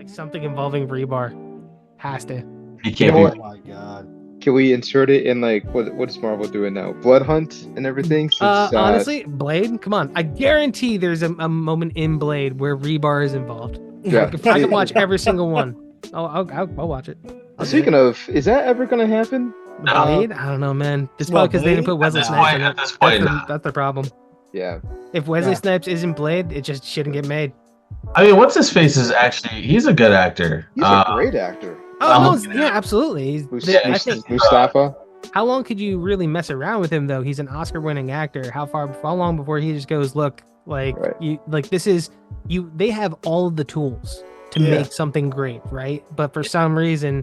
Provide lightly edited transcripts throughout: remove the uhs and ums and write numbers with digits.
like something involving rebar. Has to. He You can't know be. what? Oh my God. Can we insert it in like what is Marvel doing now? Blood Hunt and everything? Since Honestly, Blade, come on. I guarantee there's a moment in Blade where rebar is involved. yeah. I can watch every single one. I'll watch it. I'll do Speaking it. of, is that ever gonna happen? Blade, I don't know, man. It's Well, probably because they didn't put Blade? Wesley At this Snipes point, in at it. this point, That's the problem. Yeah. If Wesley Yeah. Snipes isn't Blade, it just shouldn't get made. I mean, what's his face is actually he's a good actor. He's a great actor. Oh I'm no, looking yeah, at him. absolutely. Yeah, I think Mustafa. how long could you really mess around with him though? He's an Oscar-winning actor. How long before he just goes, look, like Right. you, like this is you. They have all of the tools to Yeah. make something great, right? But for some reason,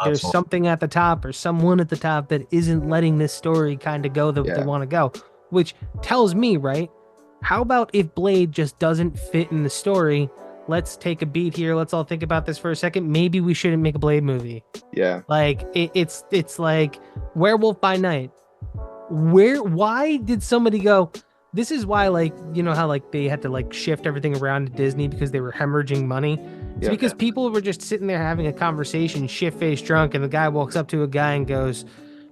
there's Awesome. something at the top or someone at the top that isn't letting this story kind of go that they Yeah. want to go, which tells me, right? How about if Blade just doesn't fit in the story? Let's take a beat here. Let's all think about this for a second. Maybe we shouldn't make a Blade movie. Yeah. Like it's like Werewolf by Night. Why did somebody go? This is why, like, you know how like they had to like shift everything around to Disney because they were hemorrhaging money. It's Yeah. because people were just sitting there having a conversation, shit-faced drunk, and the guy walks up to a guy and goes,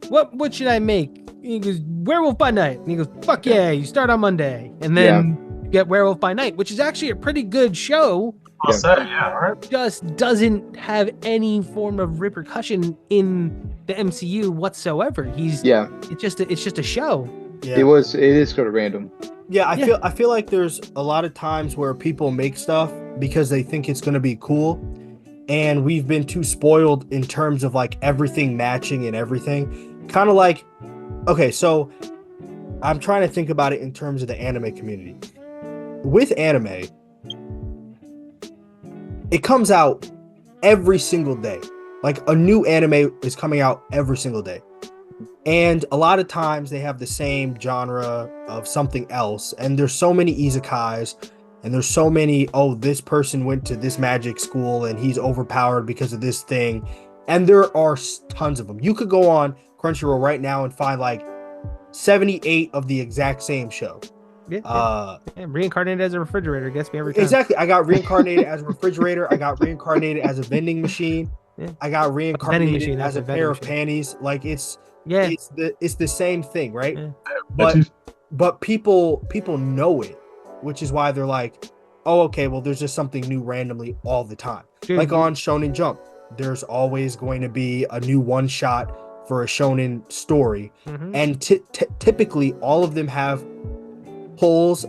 "What should I make?" And he goes, "Werewolf by Night." And he goes, "Fuck yeah, you start on Monday." And then you get Werewolf by Night, which is actually a pretty good show. Well said, yeah, right. Just doesn't have any form of repercussion in the MCU whatsoever. Yeah. It's just a show. Yeah. It is sort of random. Yeah, Yeah. I feel like there's a lot of times where people make stuff because they think it's going to be cool, and we've been too spoiled in terms of like everything matching and everything. Kind of like, okay, so I'm trying to think about it in terms of the anime community. With anime, it comes out every single day. Like a new anime is coming out every single day. And a lot of times they have the same genre of something else. And there's so many izakais, and there's so many, oh, this person went to this magic school and he's overpowered because of this thing. And there are tons of them. You could go on Crunchyroll right now and find like 78 of the exact same show. Yeah, reincarnated as a refrigerator gets me every time. Exactly. I got reincarnated as a refrigerator. I got reincarnated as a vending machine. Yeah. I got reincarnated machine, as that's a a vending pair of machine. panties. Like it's Yeah, it's the same thing, right? Yeah. But people know it, which is why they're like, oh, okay, well, there's just something new randomly all the time. Dude, Like on Shonen Jump, there's always going to be a new one shot for a shonen story, mhm. and typically all of them have pulls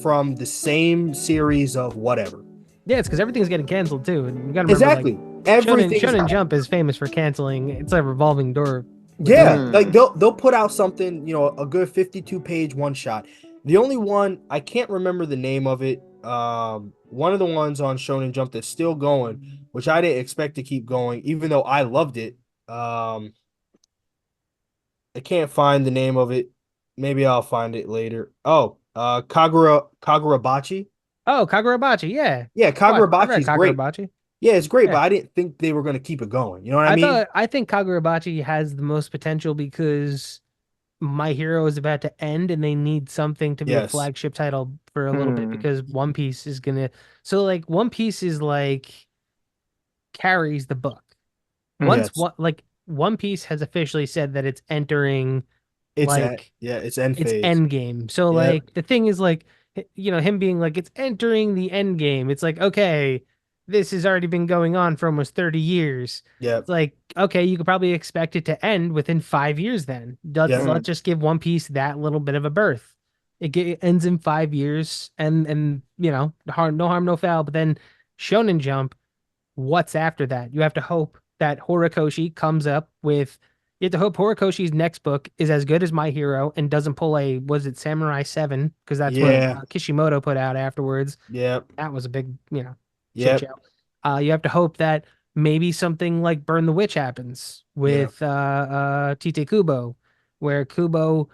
from the same series of whatever. Yeah, it's because everything's getting canceled too, and you gotta remember, Exactly. Like, Everything. Shonen Jump is famous for canceling. It's a revolving door. Yeah, Mm. like they'll put out something, a good 52-page one shot. The only one I can't remember the name of it. One of the ones on Shonen Jump that's still going, which I didn't expect to keep going, even though I loved it. I can't find the name of it. Maybe I'll find it later. Oh, Kagurabachi. Oh, Kagurabachi, yeah. Yeah, I've Kagurabachi read is great. Kagurabachi. Yeah, it's great, Yeah. but I didn't think they were going to keep it going. You know what I mean? I think Kagurabachi has the most potential because My Hero is about to end, and they need something to be a Yes. flagship title for a little bit Hmm. because One Piece is gonna. So like One Piece is like carries the book. Once Yes. One Piece has officially said that it's entering It's like it's end it's phase. end game. So Yep. like the thing is like him being like it's entering the end game. It's like okay, this has already been going on for almost 30 years. Yep. It's like okay, you could probably expect it to end within 5 years. Then Yeah. let's just give One Piece that little bit of a birth. It ends in 5 years, and no harm, no foul. But then Shonen Jump, what's after that? You have to hope that Horikoshi comes up with. You have to hope Horikoshi's next book is as good as My Hero and doesn't pull a was it Samurai 7 because that's Yeah. what Kishimoto put out afterwards. Yep. That was a big shit Yep. show. You have to hope that maybe something like Burn the Witch happens with Tite Kubo, where Kubo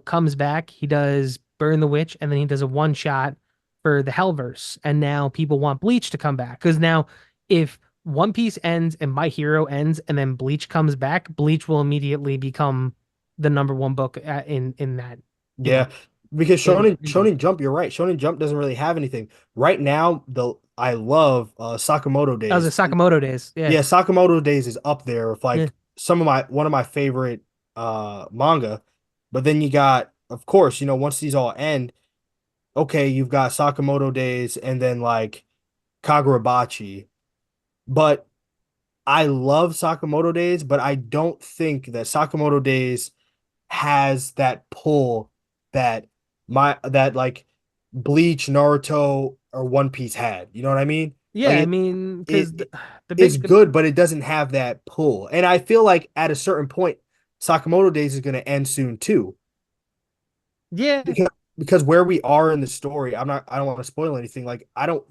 comes back. He does Burn the Witch, and then he does a one shot for the Hellverse, and now people want Bleach to come back because now if One Piece ends and My Hero ends, and then Bleach comes back, Bleach will immediately become the number one book in that. Yeah. Because Yeah. Shonen Jump, you're right. Shonen Jump doesn't really have anything. Right now, I love Sakamoto That was Days. the Sakamoto days. Yeah. Yeah, Sakamoto Days is up there with Yeah. like some of my one of my favorite manga. But then you got, of course, once these all end, okay, you've got Sakamoto Days and then like Kagurabachi. But I love Sakamoto Days, but I don't think that Sakamoto Days has that pull that like Bleach, Naruto, or One Piece had. You know what I mean? Yeah, Like I mean, it, because it the it's big the, good, but it doesn't have that pull. And I feel like at a certain point, Sakamoto Days is going to end soon too, yeah, because where we are in the story, I don't want to spoil anything. Like I don't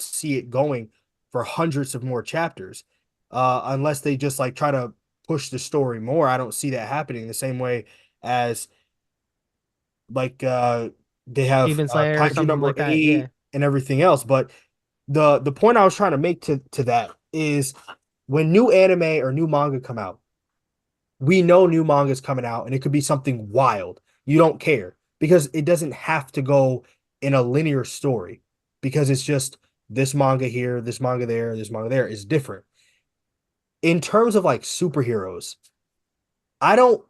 see it going for hundreds of more chapters, unless they just like try to push the story more. I don't see that happening the same way as like they have Demon Slayer or kaiju something number like that. Yeah. 8 and everything else. But the point I was trying to make to that is when new anime or new manga come out, we know new manga is coming out and it could be something wild. You don't care because it doesn't have to go in a linear story, because it's just this manga here, this manga there, this manga there is different. In terms of like superheroes, I don't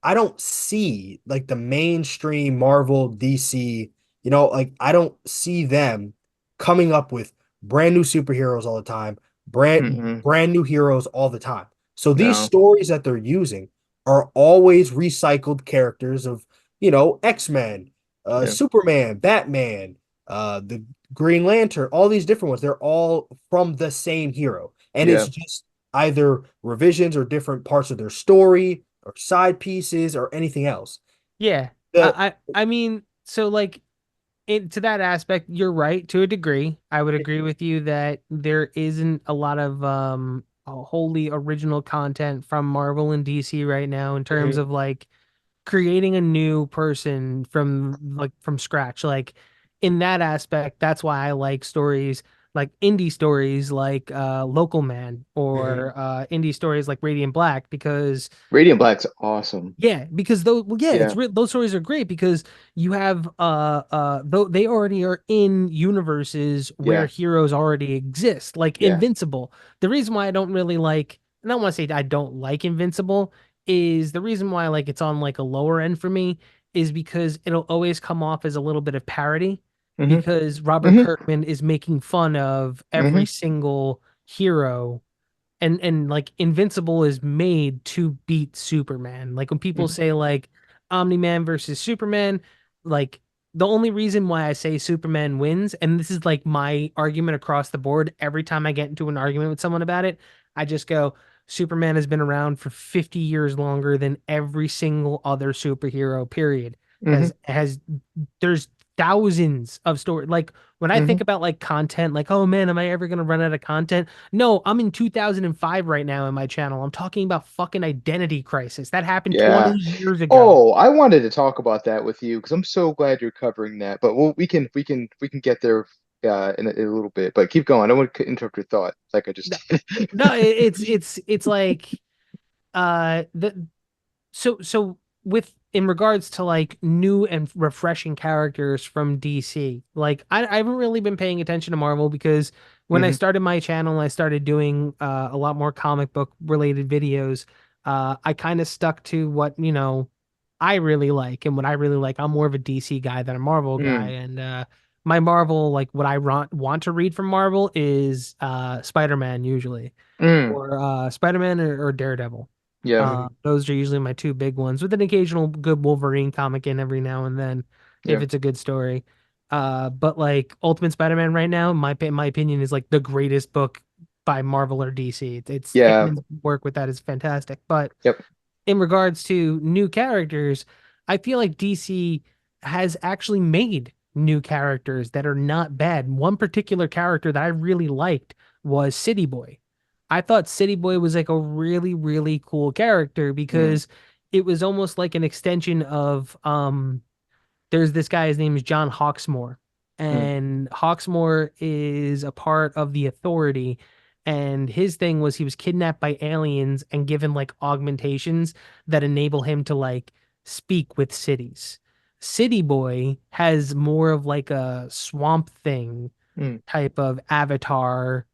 I don't see like the mainstream Marvel, DC, like I don't see them coming up with brand new superheroes all the time, Mm-mm. brand new heroes all the time. So these No. stories that they're using are always recycled characters of, X-Men, Yeah. Superman, Batman, the Green Lantern, all these different ones. They're all from the same hero. And it's Yeah. just either revisions or different parts of their story or side pieces or anything else. Yeah. The I mean, so like to that aspect, you're right to a degree. I would agree with you that there isn't a lot of wholly original content from Marvel and DC right now in terms Mhm, of like creating a new person from scratch. Like in that aspect, that's why I like stories like indie stories like Local Man mhm, or indie stories like Radiant Black because Radiant Black's awesome. yeah, because those well, yeah, Yeah. those stories are great because you have though they already are in universes where Yeah. heroes already exist, like Yeah. Invincible. The reason why I don't really like, and I don't want to say I don't like Invincible, is the reason why like it's on like a lower end for me is because it'll always come off as a little bit of parody Mm-hmm. because Robert Mm-hmm. Kirkman is making fun of every Mm-hmm. single hero and like Invincible is made to beat Superman. Like when people Mm-hmm. say like Omni-Man versus Superman, like the only reason why I say Superman wins, and this is like my argument across the board, every time I get into an argument with someone about it, I just go, Superman has been around for 50 years longer than every single other superhero, period. Mm-hmm. Has there's thousands of stories. Like when I Mm-hmm. think about like content, like, oh man, am I ever gonna run out of content? No, I'm in 2005 right now in my channel. I'm talking about fucking Identity Crisis. That happened 20 Yeah. years ago. Oh, I wanted to talk about that with you because I'm so glad you're covering that. But we can get there in a little bit. But keep going. I don't want to interrupt your thought like I just No, did. no, it's like the so with in regards to like new and refreshing characters from DC, like I haven't really been paying attention to Marvel because when I Hmm. started my channel, I started doing a lot more comic book related videos. I kind of stuck to what, I really like and what I really like. I'm more of a DC guy than a Marvel guy, Mm. and my Marvel, like what I want to read from Marvel is Spider-Man usually Mm. or Spider-Man or Daredevil. Yeah. Those are usually my two big ones, with an occasional good Wolverine comic in every now and then, if Yeah. it's a good story. But like Ultimate Spider-Man right now, my opinion is like the greatest book by Marvel or DC. It's Yeah. Hickman's work with that is fantastic. But Yep. in regards to new characters, I feel like DC has actually made new characters that are not bad. One particular character that I really liked was City Boy. I thought City Boy was like a really, really cool character Mm. because it was almost like an extension of there's this guy, his name is John Hawksmoor, Mm. and Hawksmoor is a part of the Authority. And his thing was he was kidnapped by aliens and given like augmentations that enable him to like speak with cities. City Boy has more of like a swamp thing Mm. type of Avatar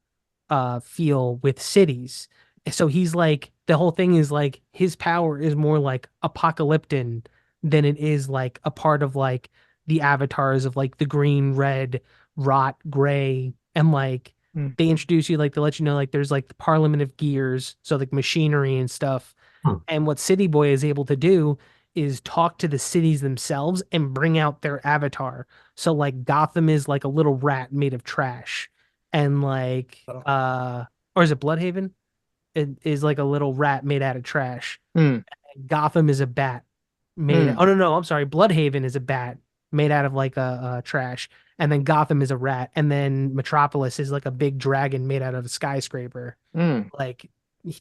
feel with cities. So he's like the whole thing is like his power is more like apocalyptic than it is like a part of like the avatars of like the green, red, rot, gray, and like Mm. they introduce you like to let you know like there's like the Parliament of Gears, so like machinery and stuff. Hmm. And what City Boy is able to do is talk to the cities themselves and bring out their avatar. So like Gotham is like a little rat made of trash. And like Oh. or is it Bloodhaven? It is like a little rat made out of trash. Mm. Gotham is a bat made. Mm. Oh no, I'm sorry. Bloodhaven is a bat made out of like a trash, and then Gotham is a rat, and then Metropolis is like a big dragon made out of a skyscraper. Mm. Like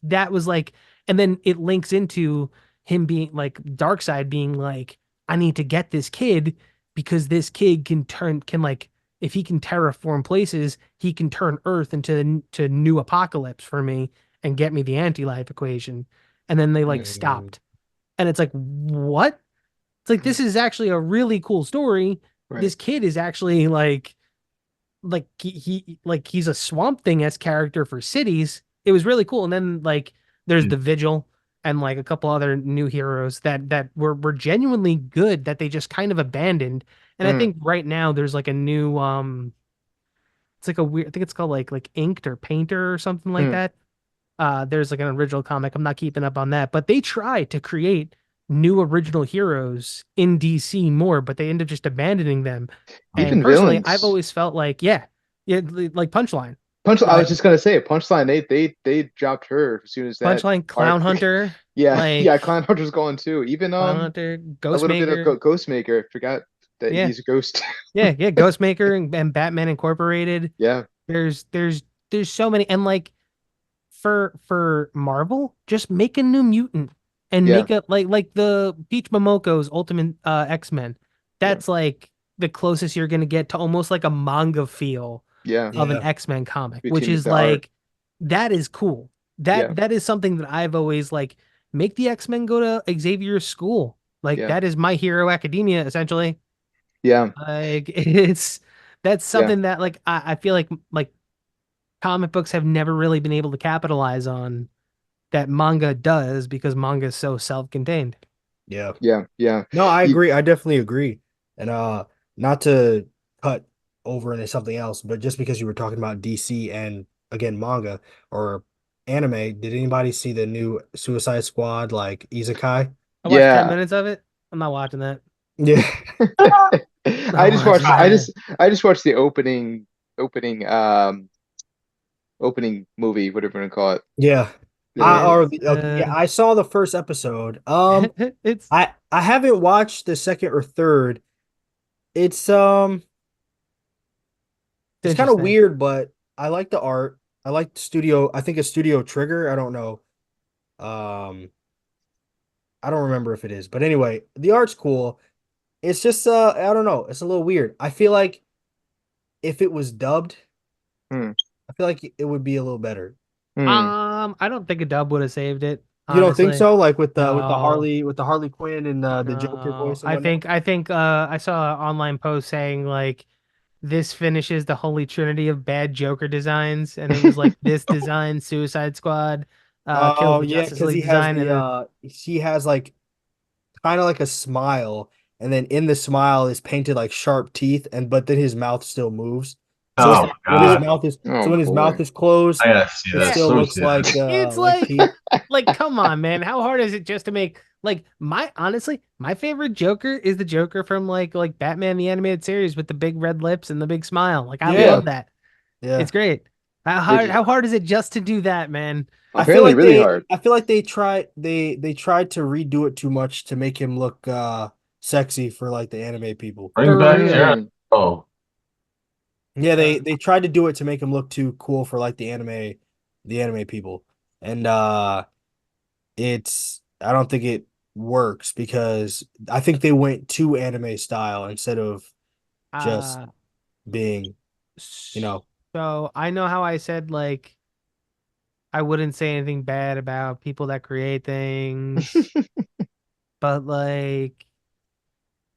that was like, and then it links into him being like Darkseid being like, I need to get this kid because this kid can like if he can terraform places, he can turn Earth to new apocalypse for me and get me the anti-life equation. And then they like Mm. stopped. And it's like, what? It's like this is actually a really cool story. Right. This kid is actually like like he's a Swamp Thing as character for cities. It was really cool. And then like there's Mm. the Vigil and like a couple other new heroes that were genuinely good that they just kind of abandoned. And I Mm. think right now there's like a new it's like a weird I think it's called like Inked or Painter or something like Mm. that. There's like an original comic. I'm not keeping up on that, but they tried to create new original heroes in DC more, but they ended up just abandoning them. And Even personally, I've villains. always felt like, yeah, like Punchline, I was like just gonna say Punchline. They dropped her as soon as that Punchline, Clown arc. Hunter, Yeah, yeah. like Clown Hunter's going too. Even Clown Hunter, a little bit of Ghostmaker, Ghostmaker. Forgot that yeah, he's a ghost. yeah, Ghostmaker and Batman Incorporated. Yeah, There's there's so many, and like for Marvel, just make a New Mutant and yeah, make a like the Peach Momoko's Ultimate X-Men. yeah, That's like the closest you're gonna get to almost like a manga feel yeah. of an Yeah. X-Men comic, which Between is the art. like that is cool. Yeah, That is something that I've always like make the X-Men go to Xavier's school. Like yeah, that is My Hero Academia essentially. yeah, Like it's that's yeah. something that like I feel like comic books have never really been able to capitalize on that manga does because manga is so self-contained. Yeah. Yeah, yeah. No, I You, agree. I definitely agree. And not to cut over into something else, but just because you were talking about DC and again manga or anime, did anybody see the new Suicide Squad like Isekai? I watched 10 yeah. minutes of it. I'm not watching that. Yeah. Not watching that. I just watched the opening opening movie, whatever you want to call it. Yeah. I The or It's the, okay, yeah, I saw the first episode. it's I haven't watched the second or third. It's it's kind of interesting. weird, but I like the art. I like Studio, I think it's Studio Trigger. I don't know. Um, I don't remember if it is, but anyway, the art's cool. It's just I don't know, it's a little weird. I feel like if it was dubbed, hmm, I feel like it would be a little better. hmm. I don't think a dub would have saved it, You don't think honestly. so? Like No. With the Harley Quinn and the Joker No. voice and whatnot. I think I saw an online post saying like this finishes the holy trinity of bad Joker designs and it was like this design, Suicide Squad, kills Oh the yeah, Justice because League he has design and the then he has like kind of like a smile, and then in the smile is painted like sharp teeth, and but then his mouth still moves. So it's Oh like when his God, it mouth is so Oh when his mouth boy. is closed, I gotta see it that. yeah, still So looks see that. it's like teeth. like come on, man. How hard is it just to make like my honestly, my favorite Joker is the Joker from like Batman the animated series with the big red lips and the big smile. Like I Yeah, Yeah, love that. yeah. It's great. which is How hard is it just to do that, man? apparently really hard. I feel like they tried to redo it too much to make him look sexy for like the anime people. Bring For back real. Jared. Mm. Oh, Yeah, Uh, they tried to do it to make him look too cool for like the anime people. And it's I don't think it works because I think they went too anime style instead of just uh being, you know. so I know how I said like I wouldn't say anything bad about people that create things, but like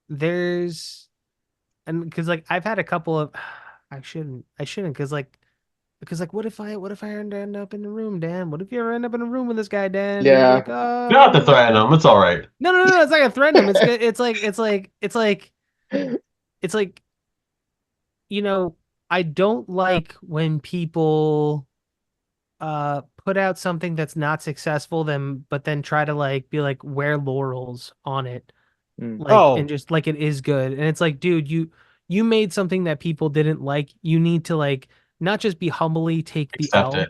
there's and because like I've had a couple of I shouldn't, because like, what if I end up in the room, Dan? What if you ever end up in a room with this guy, Dan? And he's Yeah. like, You don't have to threaten him. It's all right. no, it's not gonna threaten him. It's good. It's like, you know, I don't like when people put out something that's not successful, but then try to like be like wear laurels on it, Mm. like, and Oh, just like it is good. And it's like, dude, you made something that people didn't like. You need to like not just be humbly take the Accept L, it.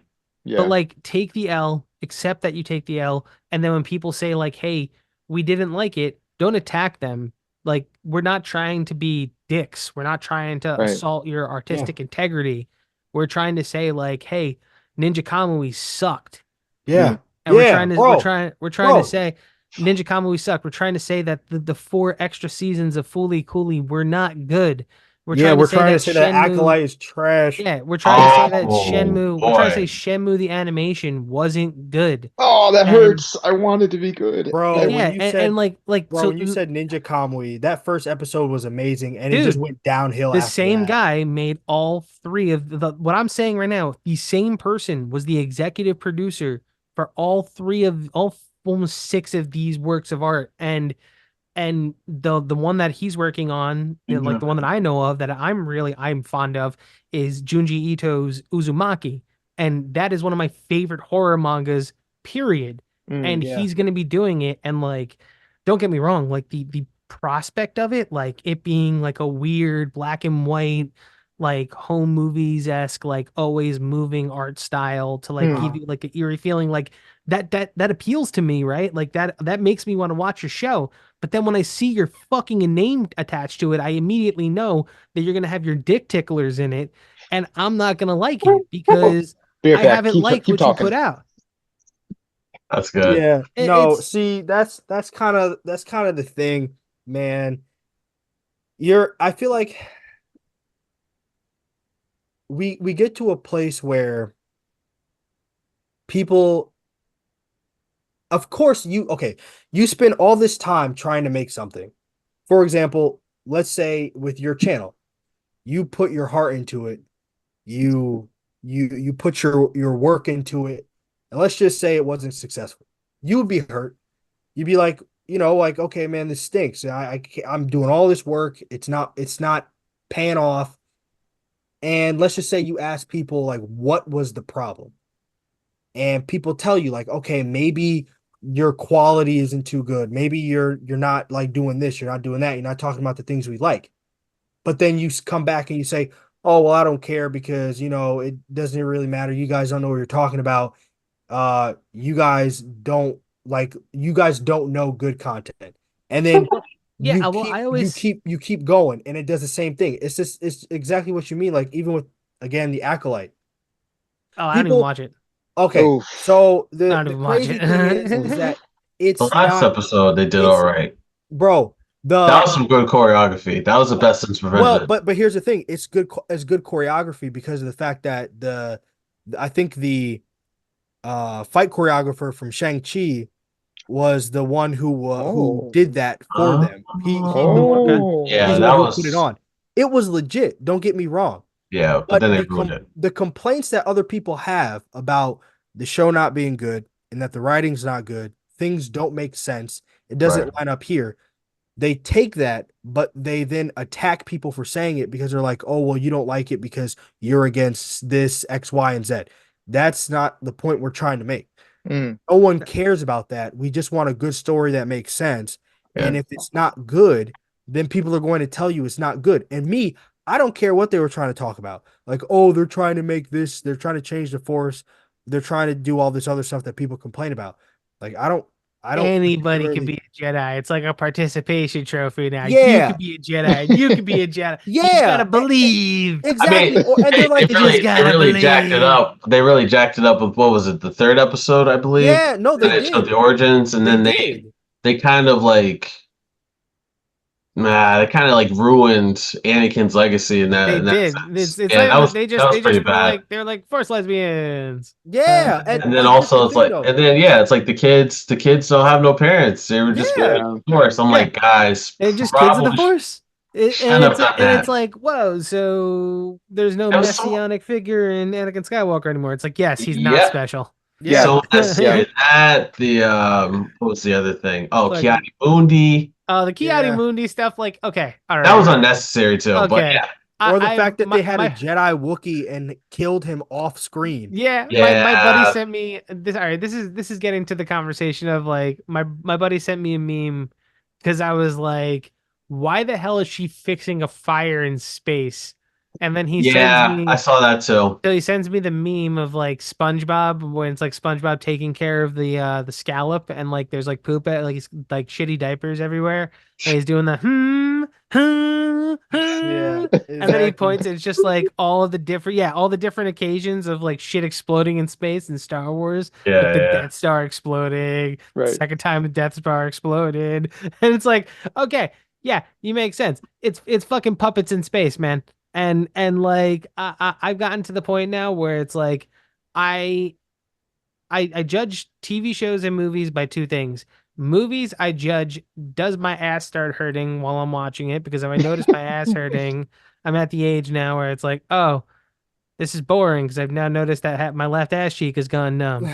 but Yeah. like take the L, accept that you take the L, and then when people say like, "Hey, we didn't like it," don't attack them. Like, we're not trying to be dicks. We're not trying to Right. assault your yeah, artistic integrity. We're trying to say like, "Hey, Ninja Kamui sucked." Mm. yeah, And yeah, bro, we're trying to bro. say Ninja Kamui sucked. We're trying to say that the four extra seasons of Fooly Cooly were not good. We're Yeah, trying to we're say trying to that say that Shenmue Acolyte is trash. yeah, we're trying to say that Oh We're trying to say boy. Shenmue the animation wasn't good. Oh, that And hurts. I wanted to be good. Bro, I, when yeah, you and said, like bro, so when you said Ninja Kamui, that first episode was amazing, and it just dude, went downhill the after same that. guy made all three of what I'm saying right now. The same person was the executive producer for all three of all almost six of these works of art. And the one that he's working on, like Mhm. the one that I know of that I'm fond of is Junji Ito's Uzumaki, and that is one of my favorite horror mangas. Period. mm. And Yeah, he's gonna be doing it, and like, don't get me wrong, like the prospect of it, like it being like a weird black and white, like home movies esque, like always moving art style to like give Mm. you like an eerie feeling, like that appeals to me, right? Like that makes me want to watch your show. But then when I see your fucking name attached to it, I immediately know that you're gonna have your dick ticklers in it, and I'm not gonna like it because Be right I back. haven't liked Keep what you talking. put out. That's good. yeah. No, It's see, that's kind of the thing, man. I feel like we get to a place where people, of course, you spend all this time trying to make something. For example, let's say with your channel, you put your heart into it, you you put your work into it, and let's just say it wasn't successful. You would be hurt. You'd be like, like, okay, man, this stinks. I'm doing all this work. It's not paying off. And let's just say you ask people like, what was the problem? And people tell you like, okay, maybe your quality isn't too good. Maybe you're not like doing this, you're not doing that. You're not talking about the things we like. But then you come back and you say, "Oh, well, I don't care because, it doesn't really matter. You guys don't know what you're talking about. You guys don't know good content." And then yeah. you Well, keep I you always keep you keep going and it does the same thing. It's exactly what you mean. Like even with, again, the Acolyte. I don't even People, watch it. okay. Oof. So I the don't the even watch crazy thing is it. that The it's last not episode they did all it's right. bro, That the was some good choreography. That was the best since well, Revision. but here's the thing. It's good choreography because of the fact that I think the fight choreographer from Shang-Chi was the one who Oh. did that for them. He's the one Okay. who Oh. Yeah, he's the that one who put it was on. It was legit. Don't get me wrong. yeah, but But then they ruined it. the complaints that other people have about the show not being good and that the writing's not good, things don't make sense. It Right. doesn't line up here. They take that, but they then attack people for saying it because they're like, oh, well, you don't like it because you're against this X, Y, and Z. That's not the point we're trying to make. Mm. No one cares about that. We just want a good story that makes sense. Yeah. And if it's not good, then people are going to tell you it's not good. And me, I don't care what they were trying to talk about. Like, oh, they're trying to make this, they're trying to change the force, they're trying to do all this other stuff that people complain about. Like, I don't Anybody can particularly. be a Jedi. It's like a participation trophy now. You could Yeah, be a Jedi. You could be a Jedi. You just yeah, gotta believe. I mean, exactly. And they're like, You just they gotta really jacked it believe. up. They really jacked it up with what was it, the third episode, I believe. yeah, no, And they it showed did. the origins, and They then did. they kind of like they kind of like ruined Anakin's legacy in that They did. sense. It's Yeah, not even that that was they pretty just bad. they're like force lesbians. Yeah. And then But here's the also it's thing like, though. and then yeah, it's like the kids don't have no parents. They were just Yeah. Yeah. forced. I'm Yeah, like, guys, they're just kids of the probably force. Shouldn't have done And it's that. like, whoa, so there's no It was so messianic figure in Anakin Skywalker anymore. It's like, yes, he's not yeah, special. Yeah. so Yeah. necessary. That the what was the other thing? Oh, Like, Kiadi Mundi. the Kiadi Yeah. Mundi stuff, like, okay, all That was right, unnecessary too. But okay. yeah, Or the I fact that they had a my Jedi Wookiee and killed him off screen. yeah, my buddy yeah, sent me this. All right, this is getting to the conversation of like my buddy sent me a meme because I was like, why the hell is she fixing a fire in space? And then yeah. I saw that too. he sends me the meme of like SpongeBob when it's like SpongeBob taking care of the scallop and like there's like poop at like he's like shitty diapers everywhere and he's doing the Yeah, and then he exactly. points it's just like all of the different all the different occasions of like shit exploding in space in Star Wars like Yeah, the yeah. Death Star exploding the Right. second time the Death Star exploded and it's like okay yeah you make sense it's fucking puppets in space man and like I've gotten to the point now where it's like I I judge TV shows and movies by two things. Movies I judge does my ass start hurting while I'm watching it because if I notice my ass hurting, I'm at the age now where it's like, oh, this is boring because I've now noticed that my left ass cheek has gone numb.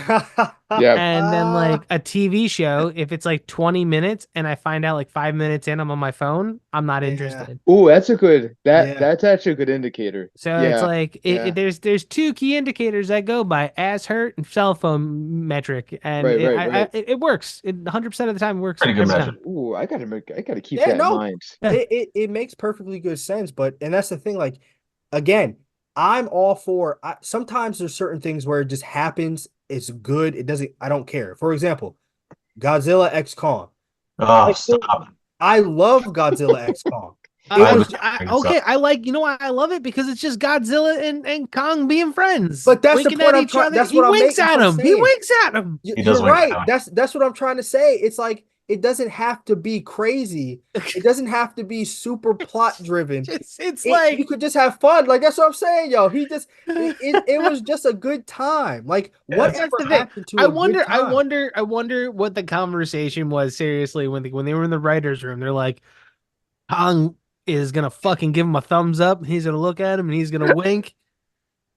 Yeah. And then like a TV show, if it's like 20 minutes and I find out like 5 minutes in I'm on my phone, I'm not Yeah. interested. Ooh, that's a good Yeah. that's actually a good indicator. So it's Yeah. like Yeah. there's two key indicators I go by: ass hurt and cell phone metric, and Right, right, right. it works. It 100% of the time works Pretty good every measure. time. Ooh, I gotta keep Yeah, that in no, mind. Yeah. it makes perfectly good sense, but and that's the thing, like again, I'm all for sometimes there's certain things where it just happens, it's good, it doesn't I don't care. For example, Godzilla X Kong. Oh, I think stop. I love Godzilla X Kong. It I was was bring this Okay, up. I like you know why I love it because it's just Godzilla and Kong being friends, But that's the winking point at I'm each trying other. that's He what I'm winks making at I'm him. He saying. winks at him. He You're does wink right. out. That's what I'm trying to say. It's like it doesn't have to be crazy. It doesn't have to be super plot driven. It's You like could just have fun. Like that's what I'm saying, yo. It was just a good time. Like Yeah, that's whatever the thing. happened to a good time. I wonder what the conversation was seriously when they were in the writers' room. They're like, Kong is gonna fucking give him a thumbs up. He's gonna look at him and he's gonna wink.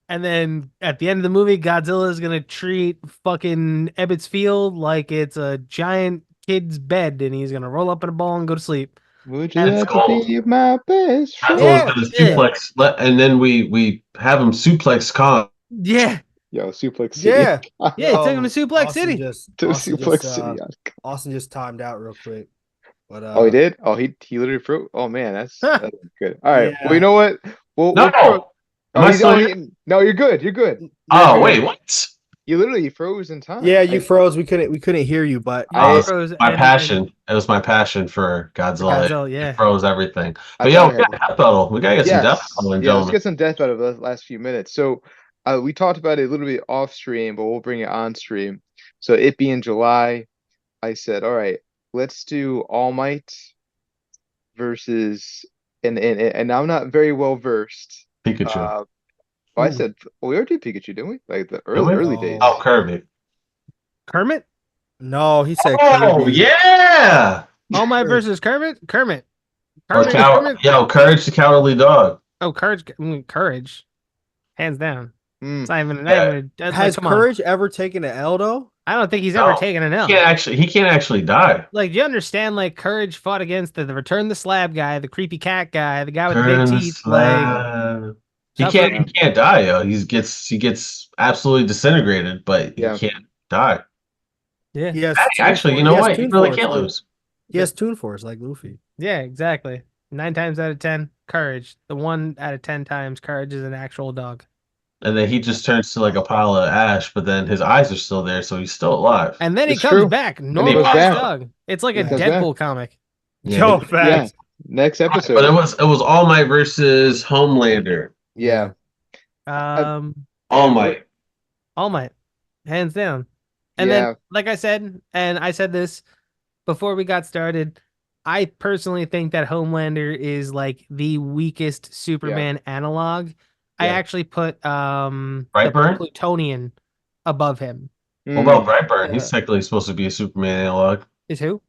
And then at the end of the movie, Godzilla is gonna treat fucking Ebbets Field like it's a giant kid's bed, and he's gonna roll up in a ball and go to sleep. Would you And it's like to gold. be my best friend? Godzilla's Yeah, gonna yeah, suplex, and then we have him suplex Kong. yeah, Yo, Suplex City. yeah. yeah. He took him to Yo, Suplex City. To Suplex City. Austin just timed out real quick. But Oh, he did? Oh, he literally froze. Oh man, Huh. that's good. All right. Well, yeah. you know what? We'll No, pro- am Oh, I he's still oh, here? no, you're good. You're good. You're Oh, good. wait, what? You literally froze in time. Yeah, you froze. We couldn't hear you, but You I froze My and- passion. It was my passion for Godzilla. Godzilla, It yeah. froze everything. I But thought yo, I we had got death battle. We gotta get some death yes. battle, Yeah, let's gentlemen. get some death out of the last few minutes. So we talked about it a little bit off stream, but we'll bring it on stream. So it being July, I said, all right, let's do All Might versus and I'm not very well versed. Pikachu. I Ooh. said we already did Pikachu, didn't we? Like the Did we? early Oh. days. Oh, Kirby. Kermit. no, he said Oh, Kirby. yeah. All Might Sure. versus Kermit. Or Kermit. yo, Courage the Cowardly Dog. Oh, courage, hands down. Hmm. It's not even. Yeah. That's Has like, come on. Courage ever taken an L though? I don't think he's ever No, taken an L. He can't actually die. Like, do you understand? Like, Courage fought against the Return the Slab guy, the creepy cat guy, the guy with the big Turn the teeth. Like, slab. suffered- He can't die, yo. He gets absolutely disintegrated, but he Yeah. can't die. yeah, He has Actually, you Toon know Force. what? He Toon really Force. can't lose. He has Toon Force like Luffy. yeah, exactly. 9 times out of 10, Courage. The 1 out of 10 times, Courage is an actual dog. And then he just turns to like a pile of ash, but then his eyes are still there, so he's still alive. And then he It's comes true. back, he normalized goes back. dog. It's like a He comes back. Deadpool comic. Yeah. Yo, Yeah. facts. Next episode. But it was All Might versus Homelander. Yeah. All Might. All Might, hands down. And Yeah. then, like I said, and I said this before we got started, I personally think that Homelander is like the weakest Superman analog. I Yeah. actually put the Brightburn? Plutonian above him. What about Mm. Brightburn? He's Yeah. technically supposed to be a Superman analog. Is who?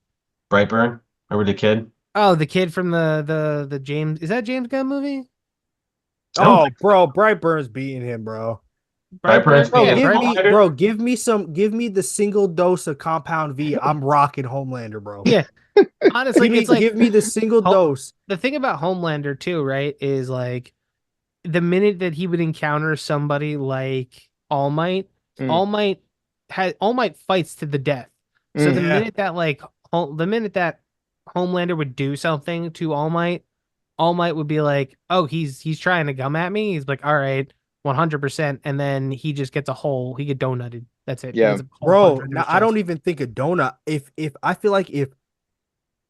Brightburn? Remember the kid? Oh, the kid from the James, is that James Gunn movie? I don't Oh, think bro, Brightburn's beating him, bro. Brightburn's Brightburn? being Yeah, a Homelander. Give me give me the single dose of Compound V. I'm rocking Homelander, bro. Yeah. Honestly, it's like Give me the single dose. the thing about Homelander too, right, is like the minute that he would encounter somebody like All Might, Mm, All Might All Might fights to the death. So the mm, Yeah. minute that the minute that Homelander would do something to All Might would be like, "Oh, he's trying to come at me." He's like, "All right, 100%," and then he just gets he get donutted. That's it. He yeah. gets a hole punched Bro, right through now his I don't chest. even think a donut. If I feel like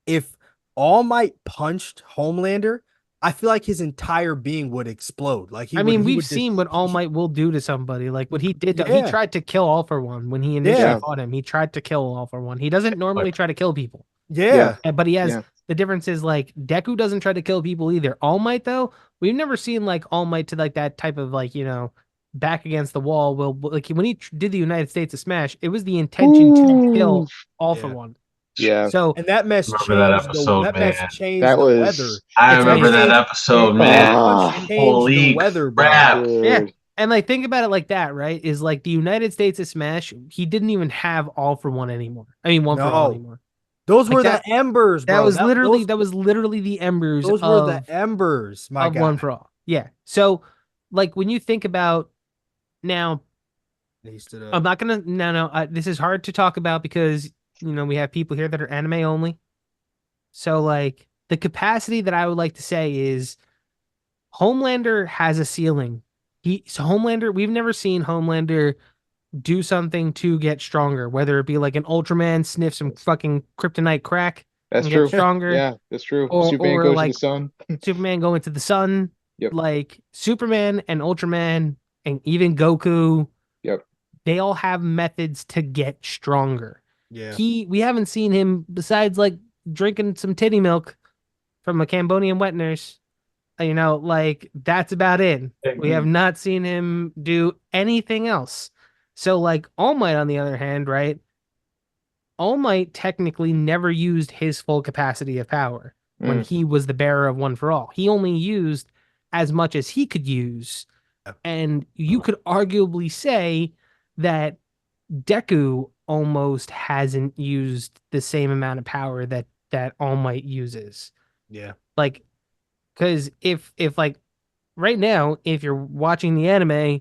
if All Might punched Homelander, I feel like his entire being would explode. Like I mean, he we've would just seen what All Might will do to somebody. Like what he did he yeah. tried to kill All for One when he initially Yeah. Yeah. fought him. He tried to kill All for One. He doesn't normally Like, try to kill people. Yeah. Yeah. But he has Yeah. the difference is like Deku doesn't try to kill people either. All Might though, we've never seen like All Might to like that type of like, back against the wall. Well, like when he did the United States of Smash, it was the intention to Ooh. kill All for Yeah. One. Yeah. So And that mess remember that changed episode, that mess man. changed That the weather. was I it's remember that amazing. episode, That man. punch ah, changed the Holy weather, bro. crap. Yeah. dude. And like think about it like that, right? Is like the United States of Smash, he didn't even have All for One anymore. I mean, One for All No. anymore. Those Like were the embers, that bro. was literally the embers Those were the embers, my of One guy. for All. Yeah. So like when you think about now, He stood I'm up. not gonna this is hard to talk about because we have people here that are anime only. So like the capacity that I would like to say is Homelander has a ceiling. Homelander, we've never seen Homelander do something to get stronger, whether it be like an Ultraman sniff some fucking kryptonite crack That's and get true. stronger, Yeah, that's true. Superman or goes to the like sun. Superman going to the sun, Yep. like Superman and Ultraman and even Goku, Yep. they all have methods to get stronger. Yeah. We haven't seen him besides like drinking some titty milk from a Cambodian wet nurse. Like that's about it. We have not seen him do anything else. So like All Might on the other hand, right? All Might technically never used his full capacity of power when Mm, he was the bearer of One for All. He only used as much as he could use. And you could arguably say that Deku almost hasn't used the same amount of power that All Might uses. Yeah. Like, because if like right now, if you're watching the anime,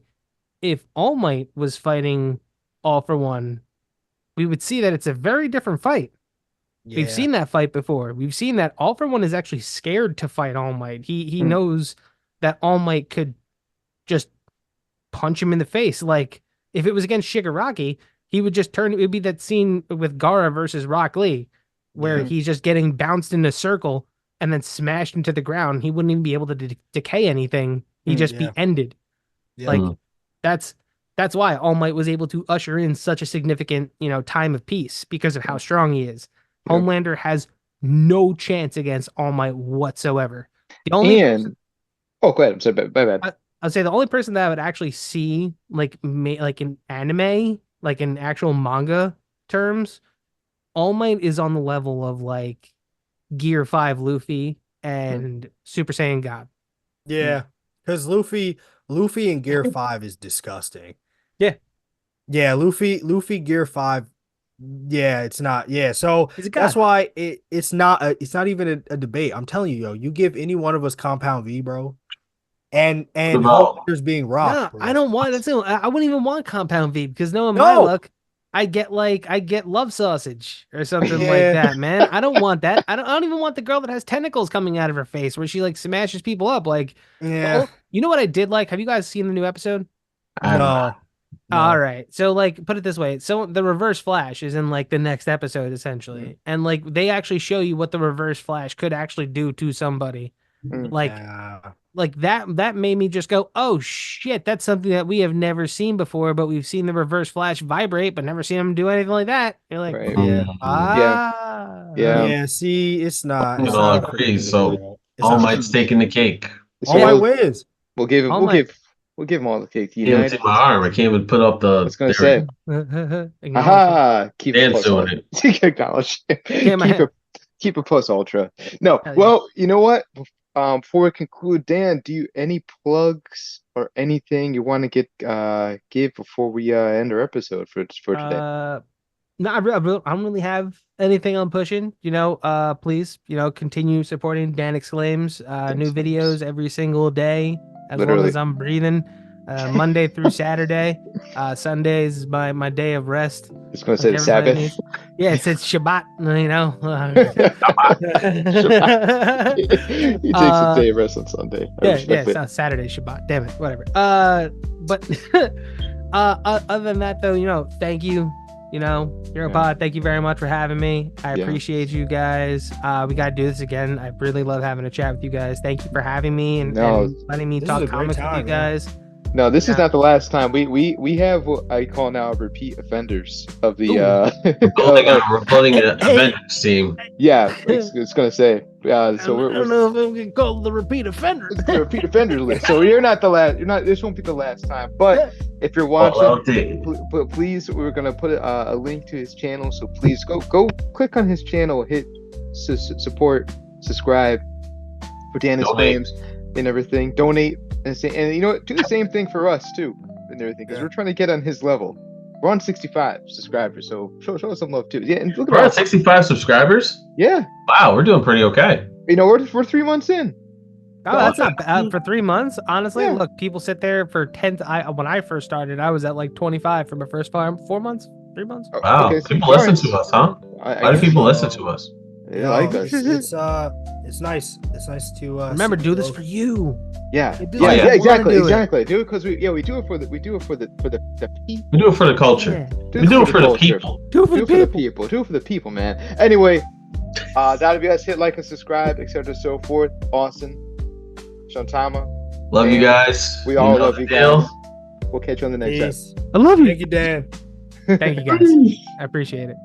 if All Might was fighting All for One, we would see that it's a very different fight. We've Yeah. seen that fight before. We've seen that All for One is actually scared to fight All Might. He Mm. knows that All Might could just punch him in the face. Like if it was against Shigaraki, he would just turn. It would be that scene with Gara versus Rock Lee, where Yeah. he's just getting bounced in a circle and then smashed into the ground. He wouldn't even be able to decay anything. He'd just Yeah. be ended. Yeah. Like Mm. that's why All Might was able to usher in such a significant time of peace because of how strong he is. Yeah. Homelander has no chance against All Might whatsoever. The only And oh, go ahead. I'm sorry. My bad. I'd say the only person that I would actually see like like in anime, like in actual manga terms, All Might is on the level of like Gear 5 Luffy and Super Saiyan God. Yeah. Because Luffy in Gear 5 is disgusting. Yeah. Yeah, Luffy Gear 5. Yeah, it's not. Yeah, so He's a that's god. why it's not even a debate. I'm telling you, yo, you give any one of us Compound V, bro, and About- Homelander's being No, rocked, bro. I don't want that's it. I wouldn't even want Compound V because knowing my No. luck, I get love sausage or something Yeah. like that, man. I don't want that. I don't even want the girl that has tentacles coming out of her face where she like smashes people up. Like, Yeah. you know what I did like? Have you guys seen the new episode? No. All right. So like put it this way. So the reverse flash is in like the next episode essentially. And like they actually show you what the reverse flash could actually do to somebody. Mm. Like Yeah. like that made me just go, "Oh shit, that's something that we have never seen before, but we've seen the reverse flash vibrate but never seen him do anything like that." You're like, Right. Yeah. "Ah." Yeah. Yeah, see, it's not. It It's all not agrees. So it's All not- Might's taking the cake. All So Might we'll, wins. we'll give him. All We'll Might. give him all the cake. Can't even United. take my arm. I can't even put up I the. was gonna there say. Acknowledge it. Aha! Keep it Dan's plus doing one. it. Acknowledge. Okay, Keep it. Keep it plus ultra. No, Hell yeah. well, you know what? Before we conclude, Dan, do you any plugs or anything you want to give before we end our episode for today? No, I don't really have anything I'm pushing. Please, continue supporting Dan Exclaims. New Thanks. videos every single day, as long Literally. as I'm breathing. Monday through Saturday. Sundays is my day of rest. Just gonna say Like the everybody Sabbath. needs. Yeah, it's Shabbat. He takes a day of rest on Sunday. I Yeah, respect it's it. not Saturday Shabbat. Damn it, whatever. But other than that, though, thank you. Hero Pod, thank you very much for having me. I Yeah. appreciate you guys. We gotta do this again. I really love having a chat with you guys. Thank you for having me and letting me this talk is a great comics with you time, man. guys. No, this is Yeah. not the last time. We have what I call now repeat offenders of the We're building an Avengers team. yeah, it's gonna say so I don't we're know if we can call the repeat offender. it's the repeat offenders list. So you're not the last. You're not. This won't be the last time. But if you're watching, please, we're gonna put a link to his channel. So please go click on his channel, hit support, subscribe for Dan Exclaims and everything. Donate and you know what? Do the same thing for us too and everything because we're trying to get on his level. We're on 65 subscribers, so show us some love too. Yeah, and look We're at 65 subscribers. Yeah. Wow, we're doing pretty okay. We're 3 months in. Oh, that's not bad for 3 months. Honestly, Yeah. look, people sit there for 10. When I first started, I was at like 25 for my first 4 months, 3 months. Wow, Okay, so people listen to us, huh? I Why do guess people so. listen to us? They like us. It's nice. It's nice to Remember, see do this growth. for you. Yeah, You do yeah, it. yeah, You wanna exactly, do it. exactly. Do it because we do it for the people. We do it for the culture. Yeah. We do it for the culture. people. Do it for Do the it for the people. people. Do it for the people, man. Anyway, that'll be us. Hit like and subscribe, etc. So forth. Austin, Shantama, Love you Dan, guys. we all know love the you deal. guys. We'll catch you on the next episode. Peace. I love you. Thank you, Dan. Thank you guys. I appreciate it.